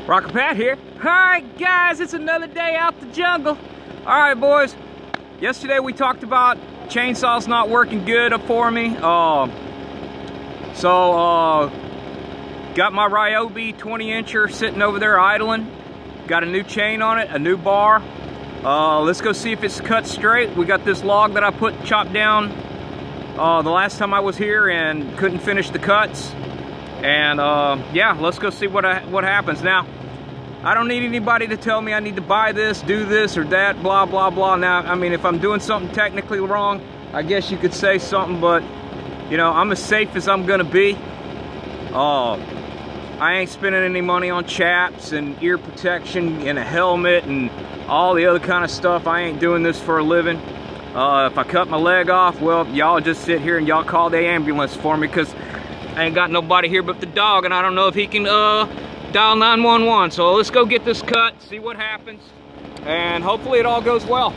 Rocker Pat here. Alright guys, it's another day out the jungle. Alright boys, yesterday we talked about chainsaws not working good for me. Got my Ryobi 20-incher sitting over there idling. Got a new chain on it, a new bar. Let's go see if it's cut straight. We got this log that I chopped down the last time I was here and couldn't finish the cuts. And yeah, let's go see what happens. Now, I don't need anybody to tell me I need to buy this, do this or that, blah, blah, blah. Now, I mean, if I'm doing something technically wrong, I guess you could say something, but, you know, I'm as safe as I'm gonna be. I ain't spending any money on chaps and ear protection and a helmet and all the other kind of stuff. I ain't doing this for a living. If I cut my leg off, well, y'all just sit here and y'all call the ambulance for me, because I ain't got nobody here but the dog, and I don't know if he can dial 911. So let's go get this cut, see what happens, and hopefully it all goes well.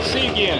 See again.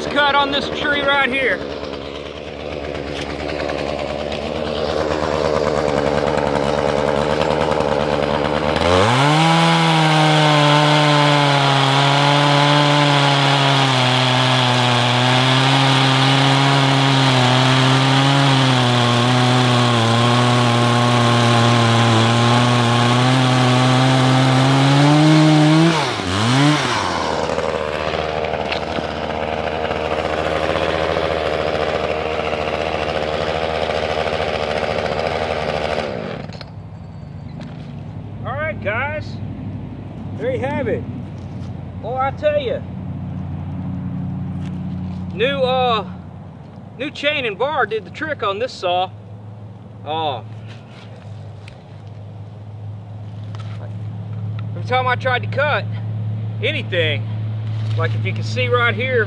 Cut on this tree right here. Guys, there you have it. Oh, I tell you, new chain and bar did the trick on this saw. Every time I tried to cut anything, Like if you can see right here,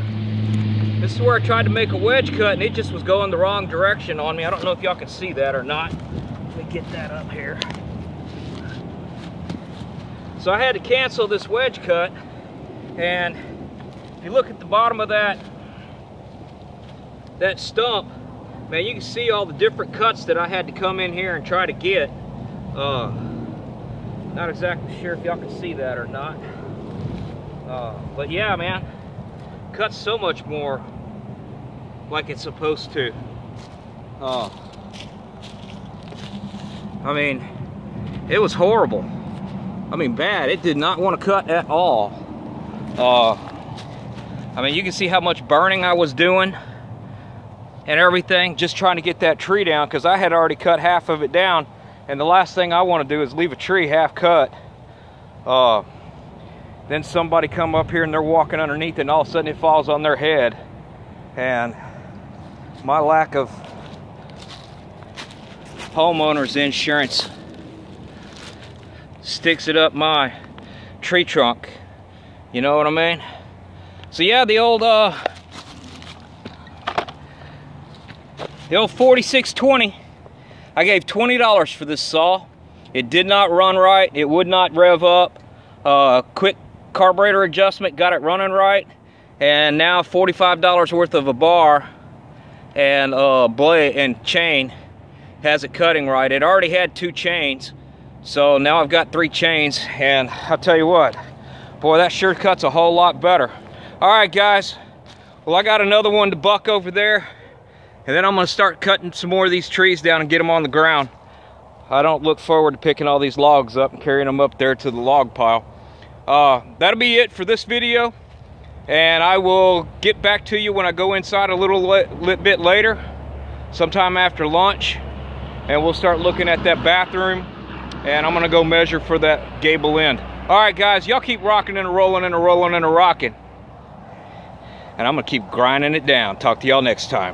this is where I tried to make a wedge cut and it just was going the wrong direction on me. I don't know if y'all can see that or not. Let me get that up here. So I had to cancel this wedge cut, and if you look at the bottom of that stump, man, you can see all the different cuts that I had to come in here and try to get. Not exactly sure if y'all can see that or not. But yeah, man, cuts so much more like it's supposed to. I mean, it was horrible. I mean, bad. It did not want to cut at all. I mean, you can see how much burning I was doing and everything, just trying to get that tree down, because I had already cut half of it down, and the last thing I want to do is leave a tree half cut. Then somebody come up here and they're walking underneath it, and all of a sudden it falls on their head. And my lack of homeowner's insurance sticks it up my tree trunk. You know what I mean? So yeah, the old 4620, I gave $20 for this saw. It did not run right. It would not rev up. Quick carburetor adjustment got it running right, and now $45 worth of a bar and blade and chain has it cutting right. It already had 2 chains, so now I've got 3 chains, and I'll tell you what, boy, that sure cuts a whole lot better. All right, guys, well, I got another one to buck over there, and then I'm gonna start cutting some more of these trees down and get them on the ground. I don't look forward to picking all these logs up and carrying them up there to the log pile. That'll be it for this video, and I will get back to you when I go inside a little bit later, sometime after lunch, and we'll start looking at that bathroom, and I'm gonna go measure for that gable end. All right, guys, y'all keep rocking and rolling and rolling and rocking, and I'm gonna keep grinding it down. Talk to y'all next time.